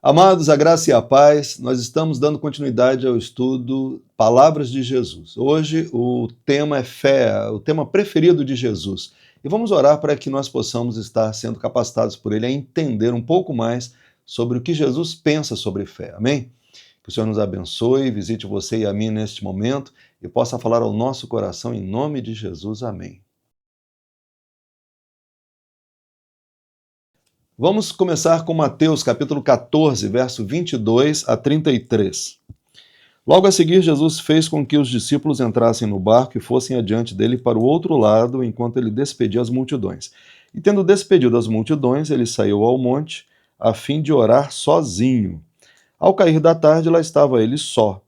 Amados, a graça e a paz, nós estamos dando continuidade ao estudo Palavras de Jesus. Hoje o tema é fé, o tema preferido de Jesus. E vamos orar para que nós possamos estar sendo capacitados por Ele a entender um pouco mais sobre o que Jesus pensa sobre fé. Amém? Que o Senhor nos abençoe, visite você e a mim neste momento e possa falar ao nosso coração em nome de Jesus. Amém. Vamos começar com Mateus, capítulo 14, verso 22 a 33. Logo a seguir, Jesus fez com que os discípulos entrassem no barco e fossem adiante dele para o outro lado, enquanto ele despedia as multidões. E tendo despedido as multidões, ele saiu ao monte, a fim de orar sozinho. Ao cair da tarde, lá estava ele só.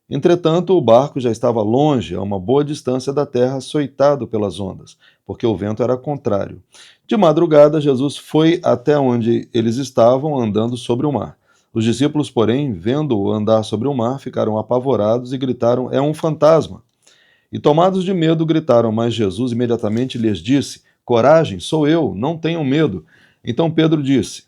Entretanto, o barco já estava longe, a uma boa distância da terra, açoitado pelas ondas, porque o vento era contrário. De madrugada, Jesus foi até onde eles estavam, andando sobre o mar. Os discípulos, porém, vendo-o andar sobre o mar, ficaram apavorados e gritaram: "É um fantasma!" E tomados de medo, gritaram, mas Jesus imediatamente lhes disse: "Coragem, sou eu, não tenham medo." Então Pedro disse: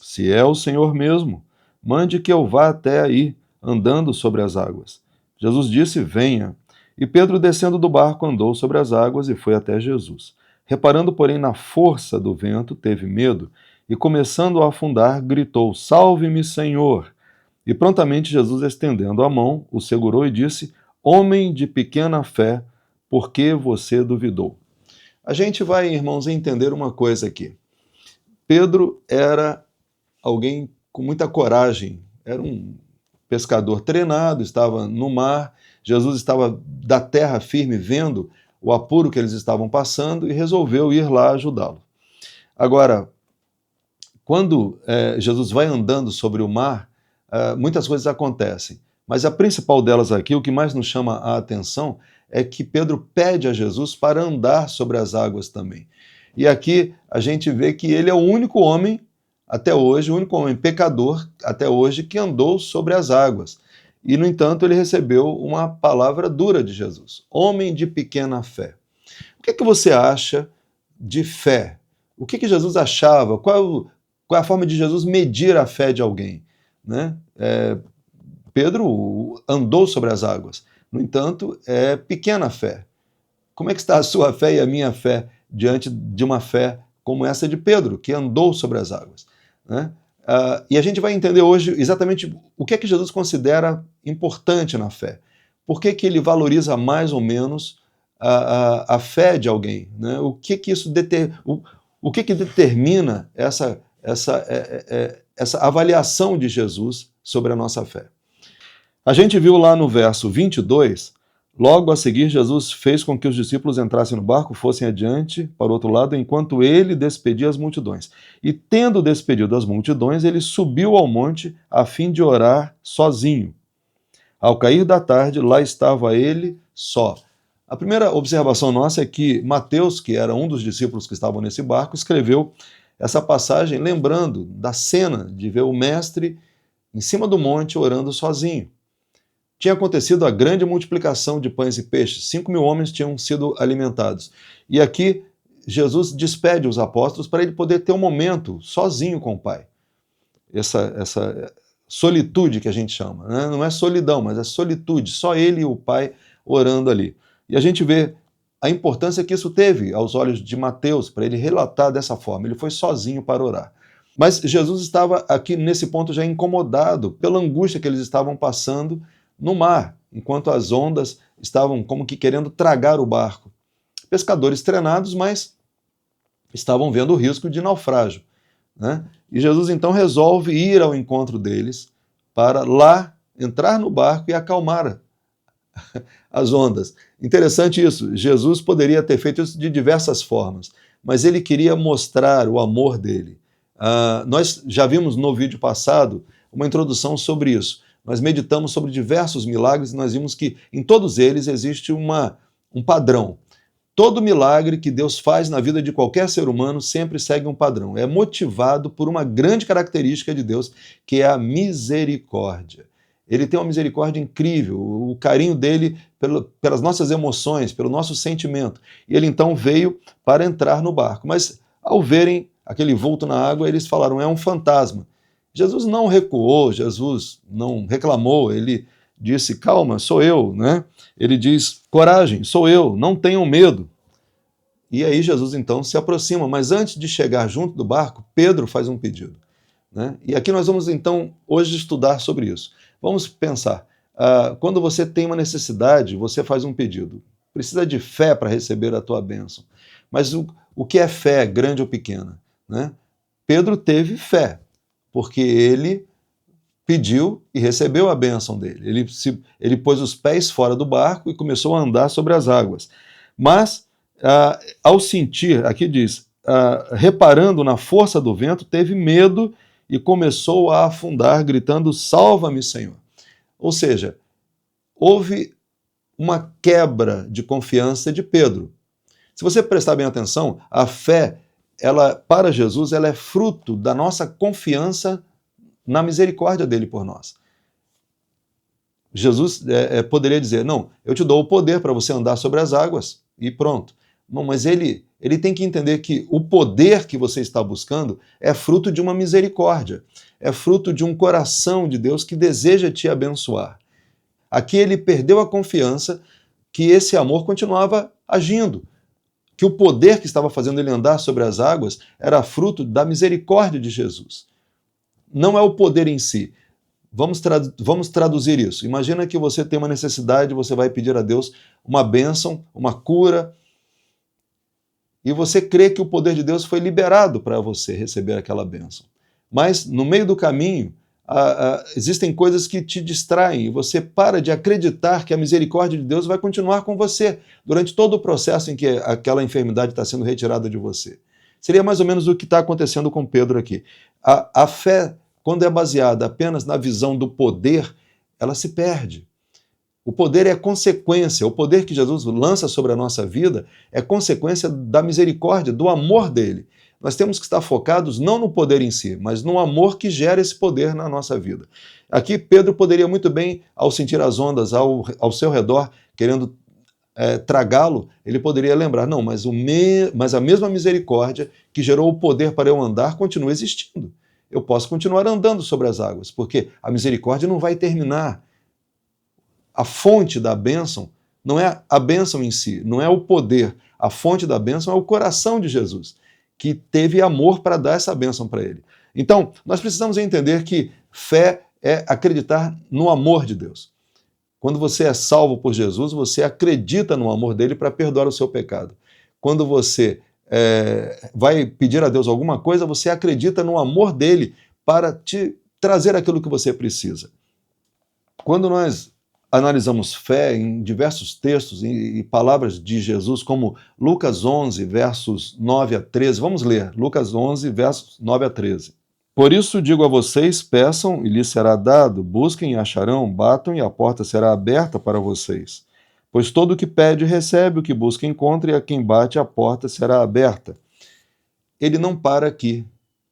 "Se é o Senhor mesmo, mande que eu vá até aí, andando sobre as águas." Jesus disse: "Venha." E Pedro, descendo do barco, andou sobre as águas e foi até Jesus. Reparando, porém, na força do vento, teve medo e, começando a afundar, gritou: "Salve-me, Senhor!" E prontamente Jesus, estendendo a mão, o segurou e disse: "Homem de pequena fé, por que você duvidou?" A gente vai, irmãos, entender uma coisa aqui. Pedro era alguém com muita coragem, era um pescador treinado, estava no mar, Jesus estava da terra firme vendo o apuro que eles estavam passando e resolveu ir lá ajudá-lo. Agora, quando Jesus vai andando sobre o mar, muitas coisas acontecem, mas a principal delas aqui, o que mais nos chama a atenção, é que Pedro pede a Jesus para andar sobre as águas também. E aqui a gente vê que ele é o único homem até hoje, o único homem pecador até hoje que andou sobre as águas. E, no entanto, ele recebeu uma palavra dura de Jesus: homem de pequena fé. O que você acha de fé? O que Jesus achava? Qual é a forma de Jesus medir a fé de alguém? Né? Pedro andou sobre as águas. No entanto, é pequena fé. Como é que está a sua fé e a minha fé diante de uma fé como essa de Pedro, que andou sobre as águas? Né? E a gente vai entender hoje exatamente o que é que Jesus considera importante na fé. Por que ele valoriza mais ou menos a fé de alguém? Né? O que determina essa avaliação de Jesus sobre a nossa fé? A gente viu lá no verso 22, logo a seguir Jesus fez com que os discípulos entrassem no barco, fossem adiante para o outro lado, enquanto ele despedia as multidões. E tendo despedido as multidões, ele subiu ao monte a fim de orar sozinho. Ao cair da tarde, lá estava ele só. A primeira observação nossa é que Mateus, que era um dos discípulos que estavam nesse barco, escreveu essa passagem lembrando da cena de ver o mestre em cima do monte orando sozinho. Tinha acontecido a grande multiplicação de pães e peixes, 5.000 homens tinham sido alimentados. E aqui Jesus despede os apóstolos para ele poder ter um momento sozinho com o Pai. Essa solitude que a gente chama, né? Não é solidão, mas é solitude, só ele e o Pai orando ali. E a gente vê a importância que isso teve aos olhos de Mateus, para ele relatar dessa forma. Ele foi sozinho para orar. Mas Jesus estava aqui nesse ponto já incomodado pela angústia que eles estavam passando no mar, enquanto as ondas estavam como que querendo tragar o barco. Pescadores treinados, mas estavam vendo o risco de naufrágio, né? E Jesus então resolve ir ao encontro deles para lá entrar no barco e acalmar as ondas. Interessante isso, Jesus poderia ter feito isso de diversas formas, mas ele queria mostrar o amor dele. Nós já vimos no vídeo passado uma introdução sobre isso. Nós meditamos sobre diversos milagres e nós vimos que em todos eles existe um padrão. Todo milagre que Deus faz na vida de qualquer ser humano sempre segue um padrão. É motivado por uma grande característica de Deus, que é a misericórdia. Ele tem uma misericórdia incrível, o carinho dele pelas nossas emoções, pelo nosso sentimento. E ele então veio para entrar no barco. Mas ao verem aquele vulto na água, eles falaram: "É um fantasma." Jesus não recuou, Jesus não reclamou, ele disse, calma, sou eu, né? Ele diz, coragem, sou eu, não tenham medo. E aí Jesus então se aproxima, mas antes de chegar junto do barco, Pedro faz um pedido, né? E aqui nós vamos então hoje estudar sobre isso. Vamos pensar, quando você tem uma necessidade, você faz um pedido. Precisa de fé para receber a tua bênção. Mas o que é fé, grande ou pequena, né? Pedro teve fé, porque ele pediu e recebeu a bênção dele. Ele pôs os pés fora do barco e começou a andar sobre as águas. Mas, ao sentir, aqui diz, reparando na força do vento, teve medo e começou a afundar, gritando, salva-me, Senhor. Ou seja, houve uma quebra de confiança de Pedro. Se você prestar bem atenção, a fé, para Jesus, ela é fruto da nossa confiança na misericórdia dele por nós. Jesus poderia dizer, não, eu te dou o poder para você andar sobre as águas e pronto. Não, mas ele tem que entender que o poder que você está buscando é fruto de uma misericórdia, é fruto de um coração de Deus que deseja te abençoar. Aqui ele perdeu a confiança que esse amor continuava agindo, que o poder que estava fazendo ele andar sobre as águas era fruto da misericórdia de Jesus. Não é o poder em si. Vamos traduzir isso. Imagina que você tem uma necessidade, você vai pedir a Deus uma bênção, uma cura, e você crê que o poder de Deus foi liberado para você receber aquela bênção. Mas, no meio do caminho, existem coisas que te distraem e você para de acreditar que a misericórdia de Deus vai continuar com você durante todo o processo em que aquela enfermidade está sendo retirada de você. Seria mais ou menos o que está acontecendo com Pedro aqui. A fé, quando é baseada apenas na visão do poder, ela se perde. O poder é consequência, o poder que Jesus lança sobre a nossa vida é consequência da misericórdia, do amor dele. Nós temos que estar focados não no poder em si, mas no amor que gera esse poder na nossa vida. Aqui Pedro poderia muito bem, ao sentir as ondas ao seu redor, querendo tragá-lo, ele poderia lembrar, não, mas a mesma misericórdia que gerou o poder para eu andar continua existindo. Eu posso continuar andando sobre as águas, porque a misericórdia não vai terminar. A fonte da bênção não é a bênção em si, não é o poder. A fonte da bênção é o coração de Jesus, que teve amor para dar essa bênção para ele. Então, nós precisamos entender que fé é acreditar no amor de Deus. Quando você é salvo por Jesus, você acredita no amor dele para perdoar o seu pecado. Quando você vai pedir a Deus alguma coisa, você acredita no amor dele para te trazer aquilo que você precisa. Quando nós analisamos fé em diversos textos e palavras de Jesus, como Lucas 11, versos 9 a 13. Vamos ler, Lucas 11, versos 9 a 13. Por isso digo a vocês, peçam e lhes será dado, busquem e acharão, batam e a porta será aberta para vocês. Pois todo o que pede recebe, o que busca encontra, e a quem bate a porta será aberta. Ele não para aqui.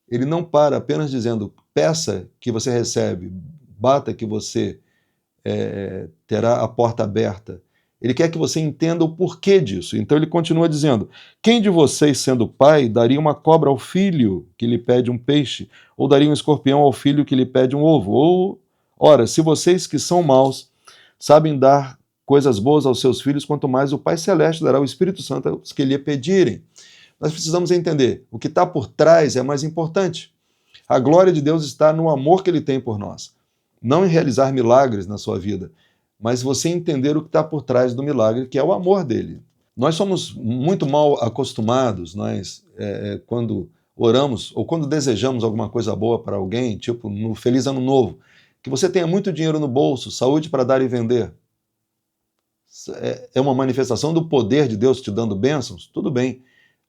Ele não para apenas dizendo, peça que você recebe, bata que você terá a porta aberta. Ele quer que você entenda o porquê disso. Então ele continua dizendo, quem de vocês, sendo pai, daria uma cobra ao filho que lhe pede um peixe? Ou daria um escorpião ao filho que lhe pede um ovo? Ora, se vocês que são maus sabem dar coisas boas aos seus filhos, quanto mais o Pai Celeste dará o Espírito Santo aos que lhe pedirem. Nós precisamos entender, o que está por trás é mais importante. A glória de Deus está no amor que ele tem por nós. Não em realizar milagres na sua vida, mas você entender o que está por trás do milagre, que é o amor dele. Nós somos muito mal acostumados, quando oramos ou quando desejamos alguma coisa boa para alguém, tipo no Feliz Ano Novo, que você tenha muito dinheiro no bolso, saúde para dar e vender. É uma manifestação do poder de Deus te dando bênçãos? Tudo bem,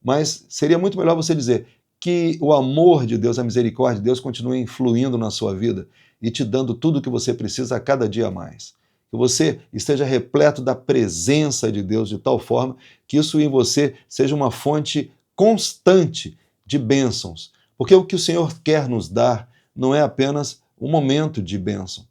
mas seria muito melhor você dizer que o amor de Deus, a misericórdia de Deus continue influindo na sua vida e te dando tudo o que você precisa a cada dia mais. Que você esteja repleto da presença de Deus de tal forma que isso em você seja uma fonte constante de bênçãos. Porque o que o Senhor quer nos dar não é apenas um momento de bênção.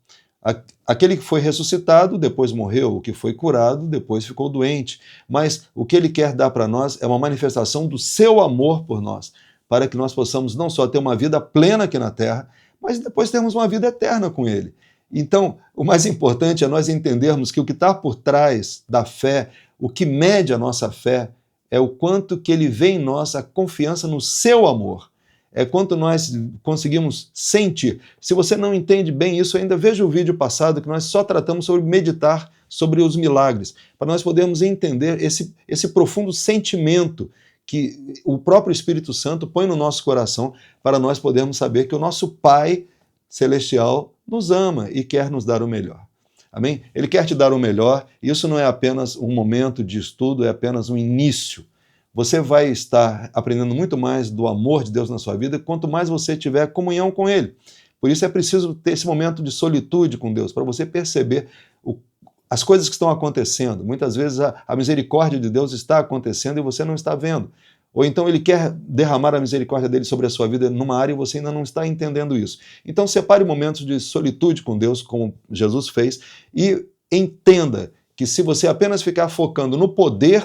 Aquele que foi ressuscitado, depois morreu. O que foi curado, depois ficou doente. Mas o que ele quer dar para nós é uma manifestação do seu amor por nós, para que nós possamos não só ter uma vida plena aqui na terra, mas depois termos uma vida eterna com Ele. Então, o mais importante é nós entendermos que o que está por trás da fé, o que mede a nossa fé, é o quanto que Ele vê em nós a confiança no seu amor. É quanto nós conseguimos sentir. Se você não entende bem isso ainda, veja o vídeo passado que nós só tratamos sobre meditar sobre os milagres, para nós podermos entender esse profundo sentimento que o próprio Espírito Santo põe no nosso coração para nós podermos saber que o nosso Pai Celestial nos ama e quer nos dar o melhor. Amém? Ele quer te dar o melhor, e isso não é apenas um momento de estudo, é apenas um início. Você vai estar aprendendo muito mais do amor de Deus na sua vida quanto mais você tiver comunhão com Ele. Por isso é preciso ter esse momento de solitude com Deus, para você perceber as coisas que estão acontecendo. Muitas vezes a misericórdia de Deus está acontecendo e você não está vendo. Ou então Ele quer derramar a misericórdia dele sobre a sua vida numa área e você ainda não está entendendo isso. Então separe momentos de solitude com Deus, como Jesus fez, e entenda que se você apenas ficar focando no poder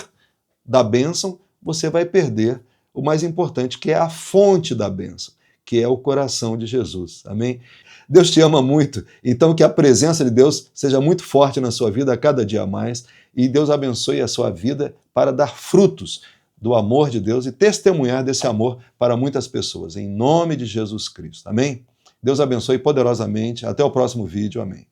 da bênção, você vai perder o mais importante, que é a fonte da bênção, que é o coração de Jesus. Amém? Deus te ama muito, então que a presença de Deus seja muito forte na sua vida a cada dia mais, e Deus abençoe a sua vida para dar frutos do amor de Deus e testemunhar desse amor para muitas pessoas, em nome de Jesus Cristo. Amém? Deus abençoe poderosamente. Até o próximo vídeo. Amém.